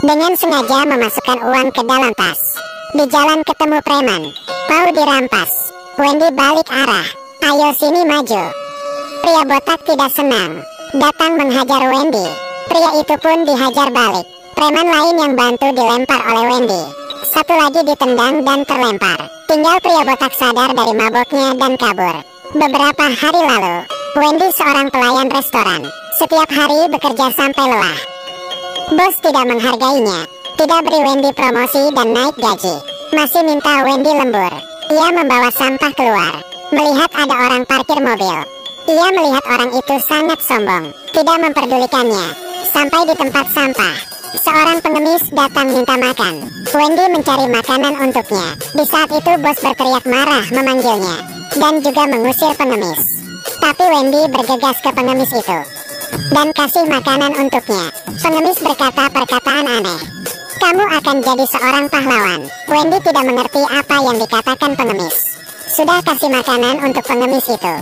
dengan sengaja memasukkan uang ke dalam tas. Di jalan ketemu preman, mau dirampas. Wendy balik arah. "Ayo sini maju." Pria botak tidak senang, datang menghajar Wendy. Pria itu pun dihajar balik. Preman lain yang bantu dilempar oleh Wendy. Satu lagi ditendang dan terlempar. Tinggal pria botak sadar dari maboknya dan kabur. Beberapa hari lalu, Wendy seorang pelayan restoran. Setiap hari bekerja sampai lelah. Bos tidak menghargainya, tidak beri Wendy promosi dan naik gaji. Masih minta Wendy lembur. Ia membawa sampah keluar. Melihat ada orang parkir mobil, ia melihat orang itu sangat sombong, tidak memperdulikannya. Sampai di tempat sampah, seorang pengemis datang minta makan. Wendy mencari makanan untuknya. Di saat itu bos berteriak marah memanggilnya, dan juga mengusir pengemis. Tapi Wendy bergegas ke pengemis itu, dan kasih makanan untuknya. Pengemis berkata perkataan aneh. "Kamu akan jadi seorang pahlawan." Wendy tidak mengerti apa yang dikatakan pengemis. Sudah kasih makanan untuk pengemis itu.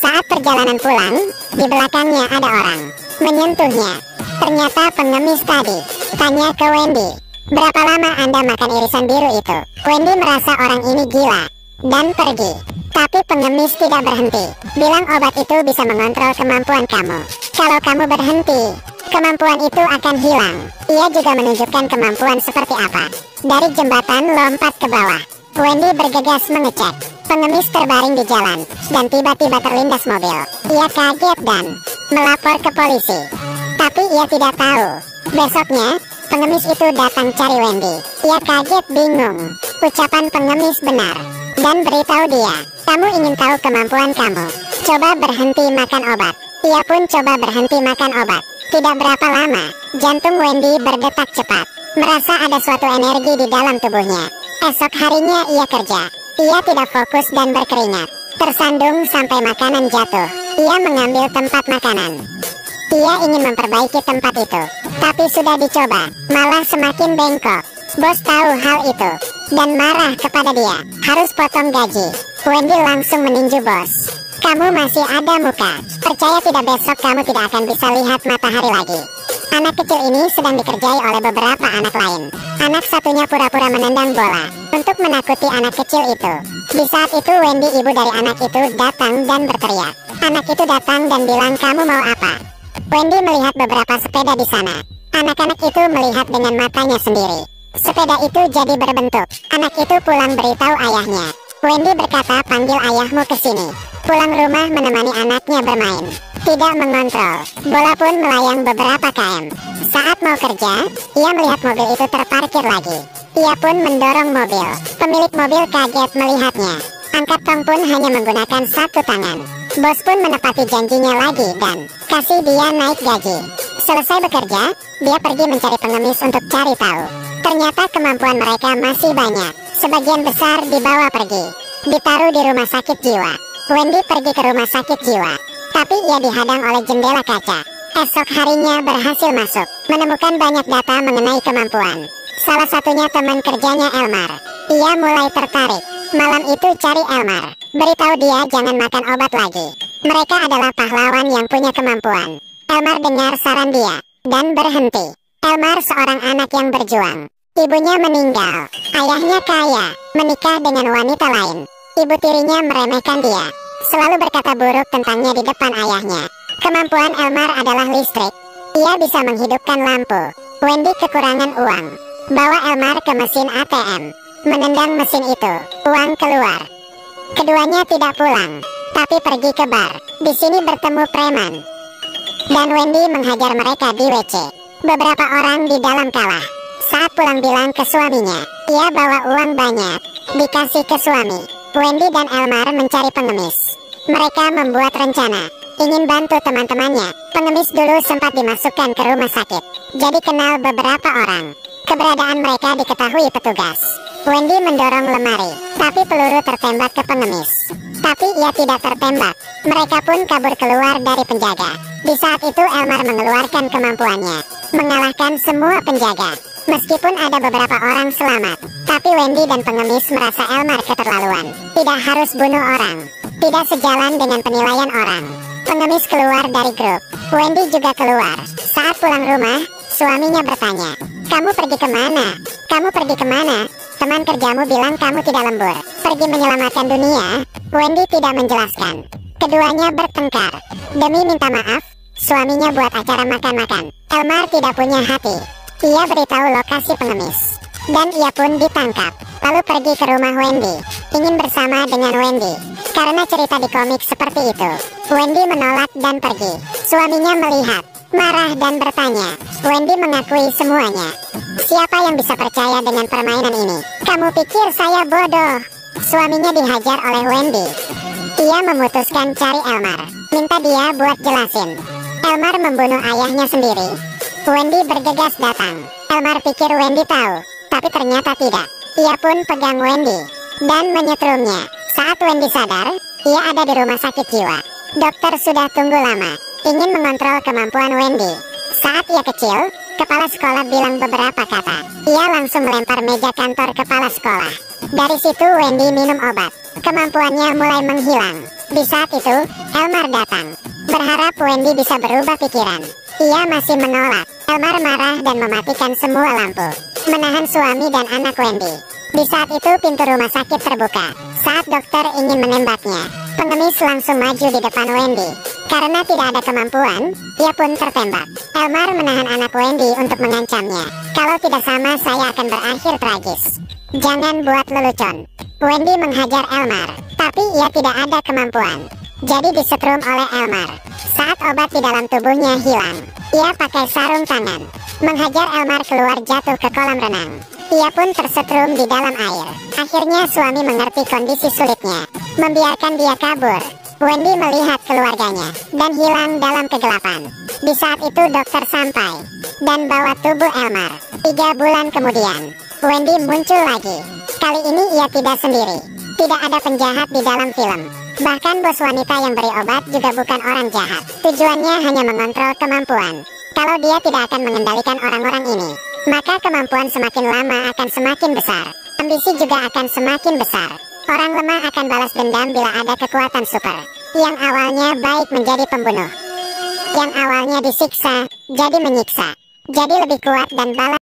Saat perjalanan pulang, di belakangnya ada orang menyentuhnya. Ternyata pengemis tadi. Tanya ke Wendy, "Berapa lama Anda makan irisan biru itu?" Wendy merasa orang ini gila, dan pergi. Tapi pengemis tidak berhenti. Bilang obat itu bisa mengontrol kemampuan kamu. Kalau kamu berhenti, kemampuan itu akan hilang. Ia juga menunjukkan kemampuan seperti apa. Dari jembatan lompat ke bawah. Wendy bergegas mengecek. Pengemis terbaring di jalan, dan tiba-tiba terlindas mobil. Ia kaget dan melapor ke polisi. Tapi ia tidak tahu, besoknya, pengemis itu datang cari Wendy. Ia kaget bingung. Ucapan pengemis benar. Dan beritahu dia, "Kamu ingin tahu kemampuan kamu? Coba berhenti makan obat." Ia pun coba berhenti makan obat. Tidak berapa lama, jantung Wendy berdetak cepat. Merasa ada suatu energi di dalam tubuhnya. Esok harinya ia kerja. Ia tidak fokus dan berkeringat. Tersandung sampai makanan jatuh. Ia mengambil tempat makanan. Ia ingin memperbaiki tempat itu, tapi sudah dicoba, malah semakin bengkok. Bos tahu hal itu, dan marah kepada dia. Harus potong gaji. Wendy langsung meninju bos. "Kamu masih ada muka. Percaya tidak besok kamu tidak akan bisa lihat matahari lagi." Anak kecil ini sedang dikerjai oleh beberapa anak lain. Anak satunya pura-pura menendang bola untuk menakuti anak kecil itu. Di saat itu Wendy, ibu dari anak itu, datang dan berteriak. Anak itu datang dan bilang, "Kamu mau apa?" Wendy melihat beberapa sepeda di sana. Anak-anak itu melihat dengan matanya sendiri. Sepeda itu jadi berbentuk. Anak itu pulang beritahu ayahnya. Wendy berkata, "Panggil ayahmu ke sini." Pulang rumah menemani anaknya bermain. Tidak mengontrol. Bola pun melayang beberapa km. Saat mau kerja, ia melihat mobil itu terparkir lagi. Ia pun mendorong mobil. Pemilik mobil kaget melihatnya. Angkat tong pun hanya menggunakan satu tangan. Bos pun menepati janjinya lagi dan kasih dia naik gaji. Selesai bekerja, dia pergi mencari pengemis untuk cari tahu. Ternyata kemampuan mereka masih banyak. Sebagian besar dibawa pergi, ditaruh di rumah sakit jiwa. Wendy pergi ke rumah sakit jiwa, tapi ia dihadang oleh jendela kaca. Esok harinya berhasil masuk, menemukan banyak data mengenai kemampuan. Salah satunya teman kerjanya Elmar. Ia mulai tertarik. Malam itu cari Elmar, beritahu dia jangan makan obat lagi. Mereka adalah pahlawan yang punya kemampuan. Elmar dengar saran dia, dan berhenti. Elmar seorang anak yang berjuang. Ibunya meninggal, ayahnya kaya, menikah dengan wanita lain. Ibu tirinya meremehkan dia, selalu berkata buruk tentangnya di depan ayahnya. Kemampuan Elmar adalah listrik. Ia bisa menghidupkan lampu. Wendy kekurangan uang. Bawa Elmar ke mesin ATM. Menendang mesin itu, uang keluar. Keduanya tidak pulang, tapi pergi ke bar. Di sini bertemu preman. Dan Wendy menghajar mereka di WC. Beberapa orang di dalam kalah. Saat pulang bilang ke suaminya, ia bawa uang banyak. Dikasih ke suami. Wendy dan Elmar mencari pengemis. Mereka membuat rencana, ingin bantu teman-temannya. Pengemis dulu sempat dimasukkan ke rumah sakit, jadi kenal beberapa orang. Keberadaan mereka diketahui petugas. Wendy mendorong lemari, tapi peluru tertembak ke pengemis. Tapi ia tidak tertembak. Mereka pun kabur keluar dari penjaga. Di saat itu Elmar mengeluarkan kemampuannya, mengalahkan semua penjaga. Meskipun ada beberapa orang selamat, tapi Wendy dan pengemis merasa Elmar keterlaluan. Tidak harus bunuh orang. Tidak sejalan dengan penilaian orang. Pengemis keluar dari grup. Wendy juga keluar. Saat pulang rumah, suaminya bertanya, Kamu pergi kemana? Kamu pergi kemana? Teman kerjamu bilang kamu tidak lembur. Pergi menyelamatkan dunia? Wendy tidak menjelaskan. Keduanya bertengkar. Demi minta maaf, suaminya buat acara makan-makan. Elmar tidak punya hati. Ia beritahu lokasi pengemis. Dan ia pun ditangkap. Lalu pergi ke rumah Wendy. Ingin bersama dengan Wendy. Karena cerita di komik seperti itu. Wendy menolak dan pergi. Suaminya melihat, marah dan bertanya. Wendy mengakui semuanya. Siapa yang bisa percaya dengan permainan ini? Kamu pikir saya bodoh? Suaminya dihajar oleh Wendy. Ia memutuskan cari Elmar. Minta dia buat jelasin. Elmar membunuh ayahnya sendiri. Wendy bergegas datang. Elmar pikir Wendy tahu, tapi ternyata tidak. Ia pun pegang Wendy dan menyetrumnya. Saat Wendy sadar, ia ada di rumah sakit jiwa. Dokter sudah tunggu lama, ingin mengontrol kemampuan Wendy. Saat ia kecil, kepala sekolah bilang beberapa kata. Ia langsung melempar meja kantor kepala sekolah. Dari situ Wendy minum obat. Kemampuannya mulai menghilang. Di saat itu, Elmar datang. Berharap Wendy bisa berubah pikiran. Ia masih menolak. Elmar marah dan mematikan semua lampu. Menahan suami dan anak Wendy. Di saat itu pintu rumah sakit terbuka. Saat dokter ingin menembaknya, pengemis langsung maju di depan Wendy. Karena tidak ada kemampuan, ia pun tertembak. Elmar menahan anak Wendy untuk mengancamnya. Kalau tidak sama, saya akan berakhir tragis. Jangan buat lelucon. Wendy menghajar Elmar, tapi ia tidak ada kemampuan. Jadi disetrum oleh Elmar. Saat obat di dalam tubuhnya hilang, ia pakai sarung tangan. Menghajar Elmar keluar jatuh ke kolam renang. Ia pun tersetrum di dalam air. Akhirnya suami mengerti kondisi sulitnya, membiarkan dia kabur. Wendy melihat keluarganya dan hilang dalam kegelapan. Di saat itu dokter sampai dan bawa tubuh Elmar. 3 bulan kemudian, Wendy muncul lagi. Kali ini ia tidak sendiri. Tidak ada penjahat di dalam film. Bahkan bos wanita yang beri obat juga bukan orang jahat. Tujuannya hanya mengontrol kemampuan. Kalau dia tidak akan mengendalikan orang-orang ini, maka kemampuan semakin lama akan semakin besar. Ambisi juga akan semakin besar. Orang lemah akan balas dendam bila ada kekuatan super. Yang awalnya baik menjadi pembunuh. Yang awalnya disiksa, jadi menyiksa. Jadi lebih kuat dan balas